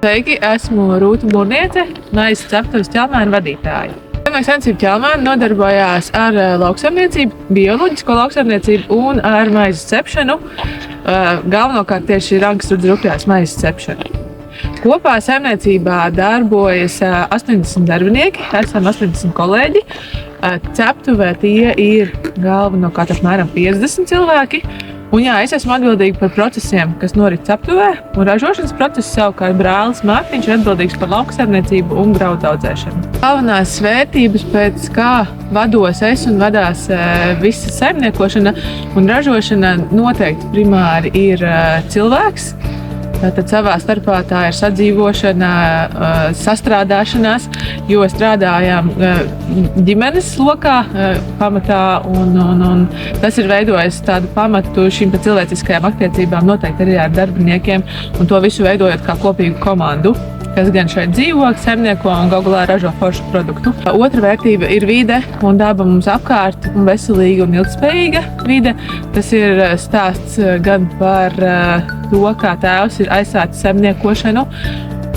Sveiki, esmu Rūta Burniece, maizes ceptuves Ķelmēnu vadītāja. Zemnieku saimniecība Ķelmēna nodarbojās ar lauksaimniecību, bioloģisko lauksaimniecību un ar maizes cepšanu. Galvenokārt tieši rankas rupjās maizes cepšanu. Kopā saimniecībā darbojas 80 darbinieki, esam 80 kolēģi. Ceptuvē tie ir galvenokārt apmēram 50 cilvēki. Un jā, es esmu atbildīga par procesiem, kas norit ceptuvē, un ražošanas procesu savukārt brālis Mārtiņš ir atbildīgs par lauksaimniecību un graudu audzēšanu. Galvenās vērtības, pēc kā vados es un vadās visa saimniekošana un ražošana, noteikti primāri ir cilvēks. Tātad savā starpā tā ir sadzīvošana, sastrādāšanās, jo strādājām ģimenes lokā pamatā, un tas ir veidojis tādu pamatu šīm cilvēciskajām attiecībām noteikti arī ar darbiniekiem, un to visu veidojot kā kopīgu komandu, kas gan šeit dzīvo, saimnieko un galu galā ražo foršu produktu. Otra vērtība ir vide un daba mums apkārt, un veselīga un ilgspējīga vide. Tas ir stāsts gan par to, kā tēvs ir aizsācis saimniekošanu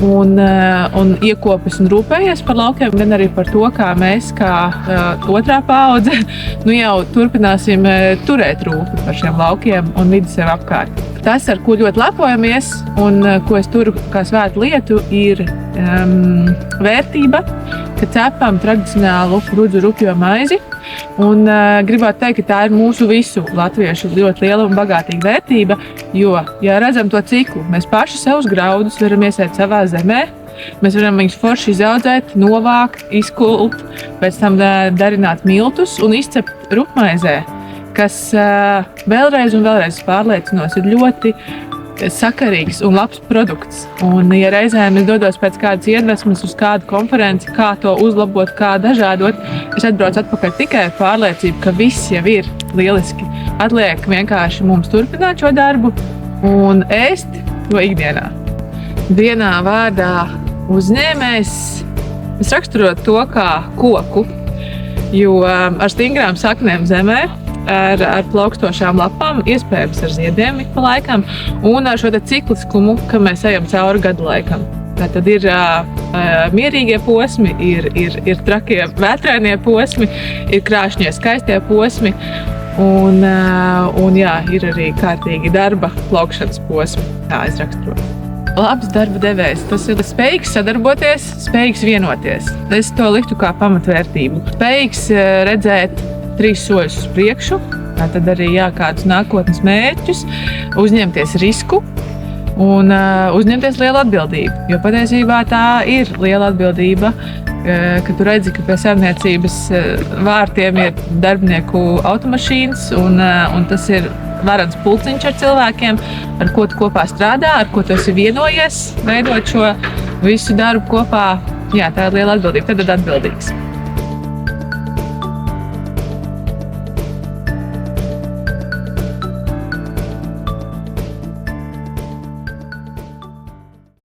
un iekopis un rūpējies par laukiem, gan arī par to, kā mēs, kā otrā paudze, jau turpināsim turēt rūpi par šiem laukiem un vidi sev apkārt. Tas, ar ko ļoti lepojamies un ko es turu kā svētu lietu, ir vērtība, ka cepam tradicionālu rudzu rupjo maizi. Un gribētu teikt, ka tā ir mūsu visu latviešu ļoti liela un bagātīga vērtība, jo, ja redzam to ciklu, mēs paši savus graudus varam iesēt savā zemē, mēs varam viņus forši izaudzēt, novākt, izkult, pēc tam darināt miltus un izcept rupmaizē, kas vēlreiz un vēlreiz pārliecinos ir ļoti sakarīgs un labs produkts. Un, ja reizēm es dodos pēc kādas iedvesmas uz kādu konferenci, kā to uzlabot, kā dažādot, es atbraucu atpakaļ tikai ar pārliecību, ka viss jau ir lieliski. Atliek vienkārši mums turpināt šo darbu un ēst to ikdienā. Vienā vārdā uzņēmējs es raksturot to kā koku, jo ar stingrām saknēm zemē, ar plaukstošām lapām, iespējams ar ziediem ik pa laikam, un ar šo cikliskumu, ka mēs ejam cauri gadu laikam. Tad ir mierīgie posmi, ir trakie vētrainie posmi, ir krāšņie skaistie posmi, un jā, ir arī kārtīgi darba plaukšanas posmi, tā es raksturoju. Labs darba devējs, tas ir spējīgs sadarboties, spējīgs vienoties. Es to liktu kā pamatvērtību. Spējīgs redzēt 3 soļus uz priekšu, tad arī kādus nākotnes mērķus, uzņemties risku un uzņemties lielu atbildību. Jo patiesībā tā ir liela atbildība, ka tu redzi, ka pie saimniecības vārtiem ir darbinieku automašīnas un tas ir varans pulciņš ar cilvēkiem, ar ko tu kopā strādā, ar ko tu esi vienojies, veidot šo visu darbu kopā. Jā, tā ir liela atbildība, tad atbildīgs.